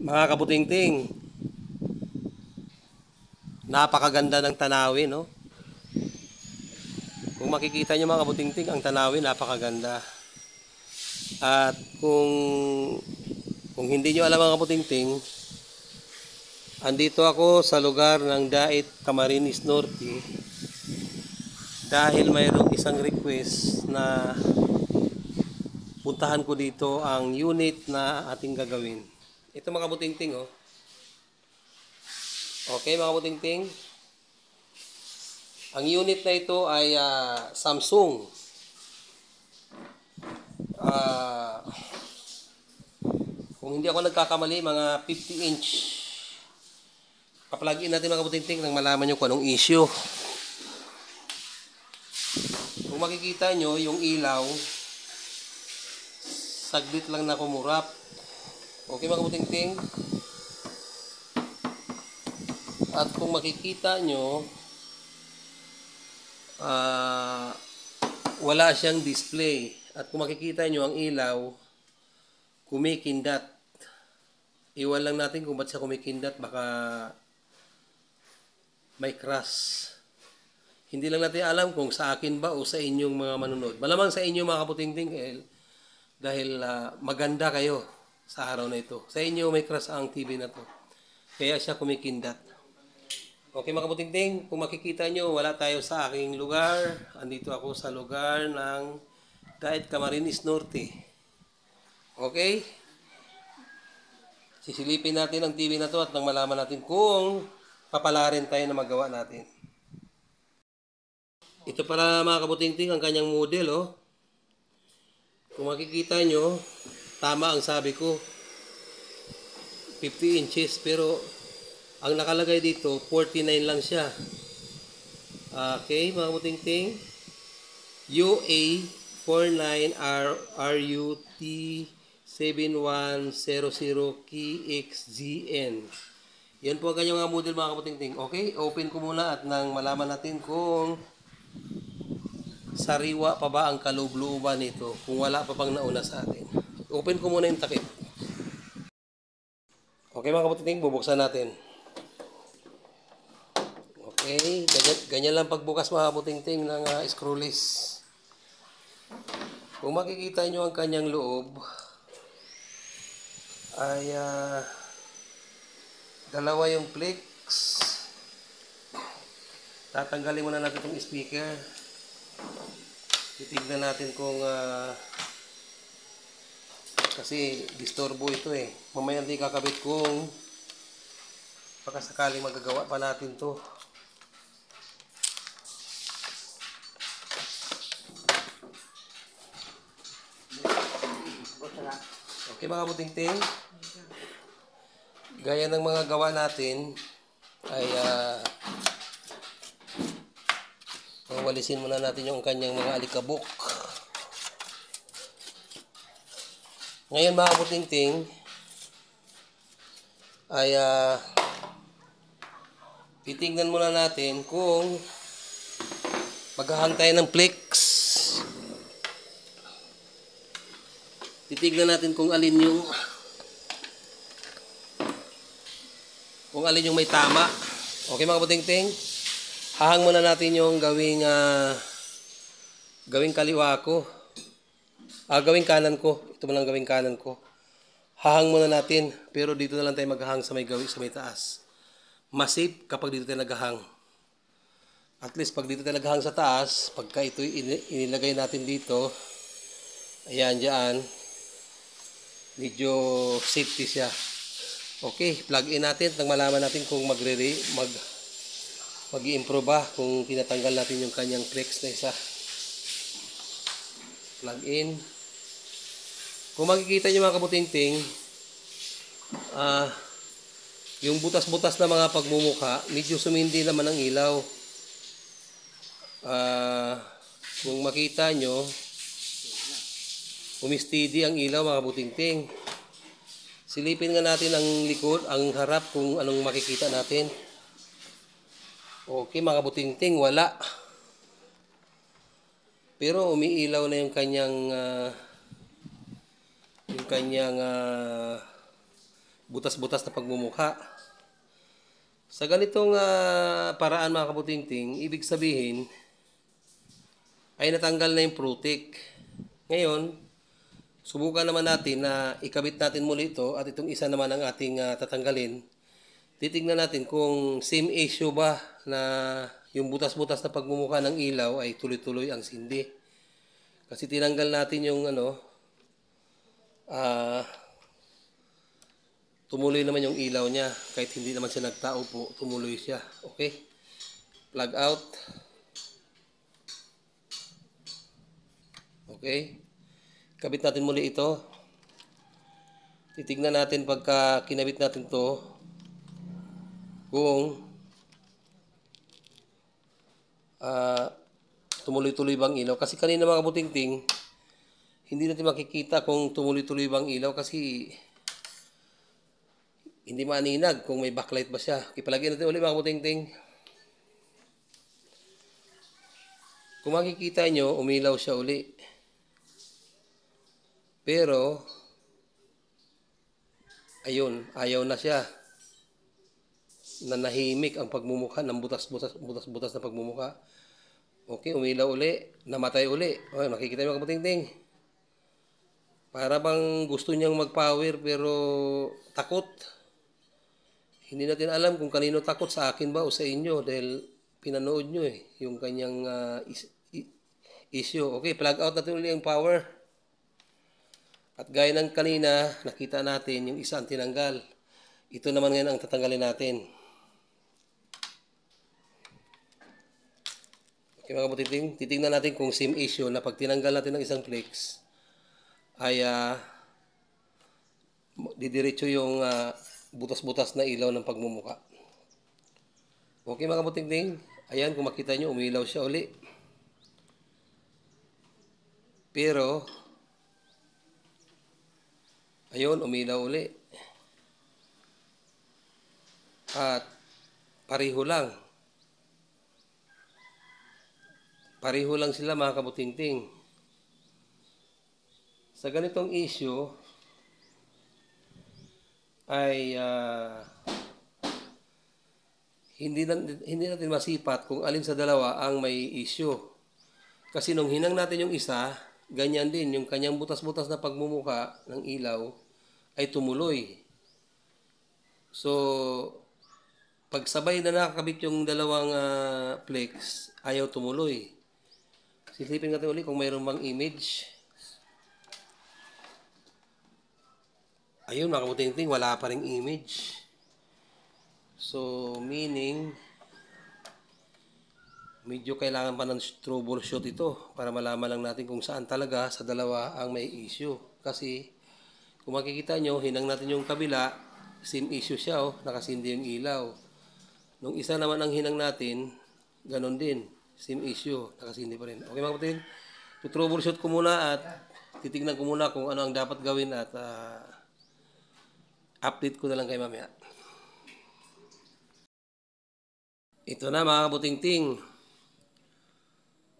Mga kabutingting, napakaganda ng tanawin, no? Kung makikita nyo mga kabutingting, ang tanawin napakaganda. At kung hindi nyo alam mga kabutingting, andito ako sa lugar ng Dait, Camarines Norte dahil mayroong isang request na puntahan ko dito ang unit na ating gagawin. Ito mga kabutingting, oh. Okay mga kabutingting, ang unit na ito ay Samsung. Kung hindi ako nagkakamali, mga 50-inch. Pa-plug in natin mga kabutingting nang malaman nyo kung anong issue. Kung makikita nyo, yung ilaw, saglit lang na kumurap. Okay mga kabutingting. At kung makikita nyo, wala siyang display. At kung makikita nyo, ang ilaw, kumikindat. Iwan lang natin kung ba't siya kumikindat. Baka may crash. Hindi lang natin alam kung sa akin ba o sa inyong mga manunod. Malamang sa inyo mga kaputingting dahil maganda kayo sa araw na ito. Sa inyo may crash ang TV na to. Kaya siya kumikindat. Okay mga kaputingting, kung makikita nyo, wala tayo sa aking lugar. Andito ako sa lugar ng Dait, Camarines Norte. Okay? Sisilipin natin ang TV na to at nang malaman natin kung papalarin tayo na magawa natin. Ito para mga kabutingting ang kanyang model, oh. Kung makikita nyo, tama ang sabi ko, 50 inches, pero ang nakalagay dito, 49 lang siya. Okay, mga kabutingting, UA49RUT 7100KXGN. Yan po ang kanyang mga model mga kaputingting. Okay, open ko muna at nang malaman natin kung sariwa pa ba ang kaloob-looban nito, kung wala pa pang nauna sa atin. Open ko muna yung takip. Okay mga kaputingting, bubuksan natin. Okay, ganyan lang pagbukas mga kaputingting ng screwless. Kung makikita nyo ang kanyang loob, ay dalawa yung flex. Tatanggalin muna natin itong speaker. Titignan natin kung kasi disturbo ito eh. Mamaya hindi kakabit kung pagkasakaling magagawa pa natin to. Okay mga kabutingting, gaya ng mga gawa natin ay walisin muna natin yung kanyang mga alikabok. Ngayon mga kabutingting ay titingnan muna natin kung maghahang tayo ng flex. Titignan natin kung alin yung may tama. Okay mga kabutingting, hahang muna natin yung gawing kaliwa ko. Gawing kanan ko. Ito mo lang gawing kanan ko. Hahang muna natin, pero dito na lang tayo maghahang sa may taas. Mas safe kapag dito tayo naghahang. At least pag dito tayo naghahang sa taas, pagka ito inilagay natin dito, ayan dyan, medyo safety siya. Okay, plug in natin nang malaman natin kung mag-i-improve ba kung tinatanggal natin yung kanyang flex na isa. Plug in. Kung makikita nyo mga kabutingting, yung butas-butas na mga pagmumukha, medyo sumindi naman ang ilaw. Kung makita nyo, umistidi ang ilaw mga kabutingting. Silipin nga natin ang likod, ang harap kung anong makikita natin. Okay mga kabutingting, wala. Pero umiilaw na yung kanyang butas-butas na pagmumukha. Sa ganitong paraan mga kabutingting, ibig sabihin ay natanggal na yung frutik. Ngayon, subukan naman natin na ikabit natin muli ito at itong isa naman ang ating tatanggalin. Titignan natin kung same issue ba na yung butas-butas na pagmumukha ng ilaw ay tuloy-tuloy ang sindi. Kasi tinanggal natin yung tumuloy naman yung ilaw niya. Kahit hindi naman siya nagtao po, tumuloy siya. Okay? Plug out. Okay? Kabit natin muli ito. Titignan natin pagka kinabit natin to kung tumuloy-tuloy bang ilaw. Kasi kanina mga kabutingting, hindi natin makikita kung tumuloy-tuloy bang ilaw kasi hindi maaninag kung may backlight ba siya. Ipalagay natin ulit mga kabutingting. Kung makikita nyo, umilaw siya uli. Pero, ayun, ayaw na siya. Nanahimik ang pagmumukha ng butas-butas na pagmumukha. Okay, umilaw uli. Namatay uli. Okay, makikita nyo mga kabutingting. Para bang gusto niyang mag-power pero takot. Hindi natin alam kung kanino takot, sa akin ba o sa inyo dahil pinanood nyo yung kanyang issue. Okay, plug out natin ulit yung power. At gaya ng kanina, nakita natin yung isa ang tinanggal. Ito naman ngayon ang tatanggalin natin. Okay mga kabutingting, titignan natin kung same issue na pag tinanggal natin ng isang flex ay didiretso yung butas-butas na ilaw ng pagmumuka. Okay mga kabutingting, ayan kung makita nyo, umilaw siya uli. Pero, ayun, umilaw uli. At pareho lang. Pareho lang sila mga kabutingting. Sa ganitong issue ay hindi natin masipat kung alin sa dalawa ang may issue. Kasi nung hinang natin yung isa, ganyan din, yung kanyang butas-butas na pagmumuka ng ilaw ay tumuloy. So, pag sabay na nakakabit yung dalawang flex, ayaw tumuloy. Silipin natin ulit kung mayroon bang image. Ayun mga kabutingting, wala pa ring image. So, meaning, medyo kailangan pa ng troubleshoot ito para malaman lang natin kung saan talaga sa dalawa ang may issue. Kasi, kung makikita nyo, hinang natin yung kabila, same issue siya, nakasindi yung ilaw. Nung isa naman ang hinang natin, ganon din, same issue, nakasindi pa rin. Okay mga kapatid, troubleshoot ko muna at titignan ko muna kung ano ang dapat gawin at update ko na lang kay mamaya. Ito na mga kabutingting.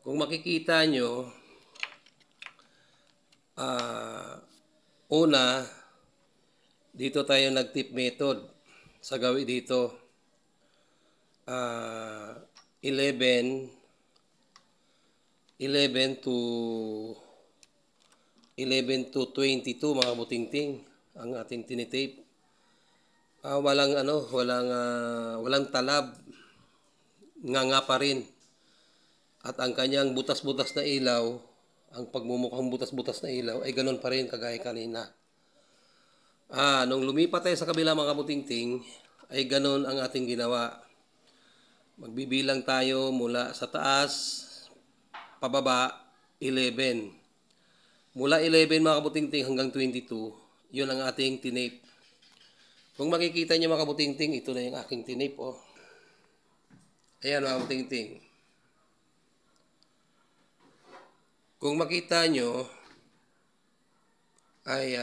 Kung makikita nyo, una, dito tayo nag-tip method sa gawin dito. 11 to 22 mga kabutingting ang ating tinitape. Walang talab, nga pa rin. At ang kanyang butas-butas na ilaw, ang pagmumukhang butas-butas na ilaw ay ganun pa rin kagaya kanina. Nung lumipat tayo sa kabila mga kabutingting, ay ganun ang ating ginawa. Magbibilang tayo mula sa taas, pababa, 11. Mula 11 mga kabutingting hanggang 22, yun ang ating tinape. Kung makikita nyo mga kabutingting, ito na yung aking tinape. Ayan mga kabutingting. Kung makita nyo, ay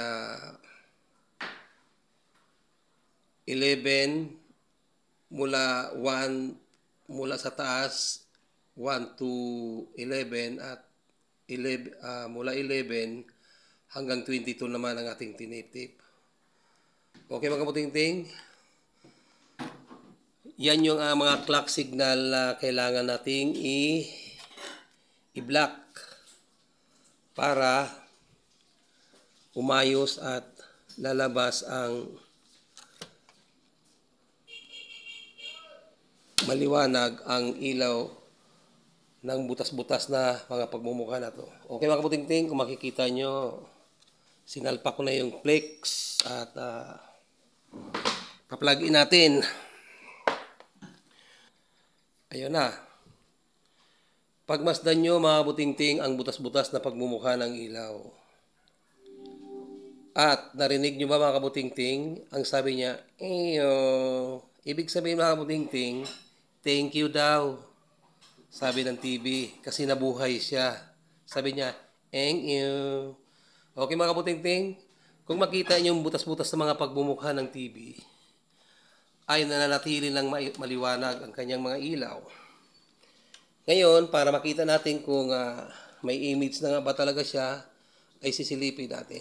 11 mula sa taas 1 to 11 at 11 mula 11 hanggang 22 naman ang ating tinape. Okay mga kaputingting, yan yung mga clock signal na kailangan nating i-block para umayos at lalabas ang maliwanag ang ilaw ng butas-butas na mga pagmumukha na to. Okay mga kaputingting, kung makikita nyo, sinalpak ko na yung flex at pa-plug in natin. Ayun na. Pagmasdan nyo mga kaputingting ang butas-butas na pagmumukha ng ilaw. At narinig nyo ba mga kaputingting, ang sabi niya, eyo. Ibig sabihin mga kaputingting, thank you daw. Sabi ng TV, kasi nabuhay siya. Sabi niya, thank you. Okay mga kaputingting, kung makita nyo yung butas-butas sa mga pagmumukha ng TV, ay nananatili lang maliwanag ang kanyang mga ilaw. Ngayon, para makita natin kung may image na nga ba talaga siya, ay sisilipin natin.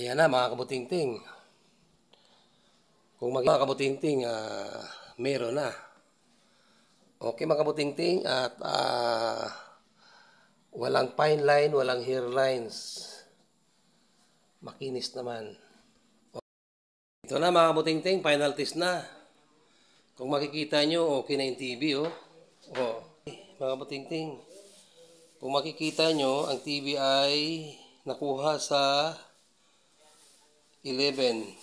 Ayan na mga kaputingting. Kung mga kaputingting, meron na. Okay mga kaputingting, at walang fine line, walang hair lines. Makinis naman. Ito na mga kaputingting, final test na. Kung makikita nyo, okay na yung TV, oh. Oh. Mga kaputingting, kung makikita nyo, ang TV ay nakuha sa 11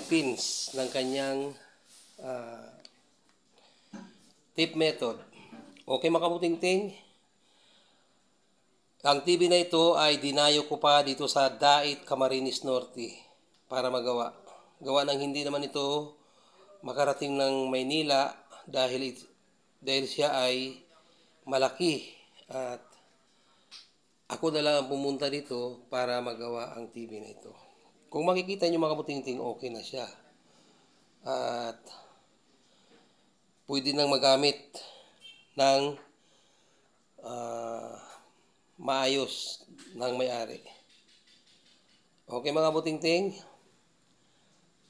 pins ng kanyang tip method. Okay mga kaputingting, ang TV na ito ay dinayo ko pa dito sa Dait, Camarines Norte para magawa. Gawa ng hindi naman ito makarating ng Maynila dahil siya ay malaki at ako na lang ang pumunta dito para magawa ang TV na ito. Kung makikita nyo mga kaputingting, okay na siya. At pwede nang magamit ng maayos ng may-ari. Okay mga kaputingting,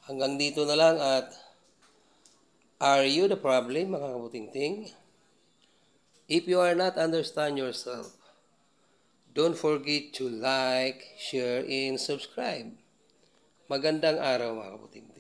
hanggang dito na lang at are you the problem mga kaputingting? If you are not understand yourself, don't forget to like, share, and subscribe. Magandang araw mga kaputingting.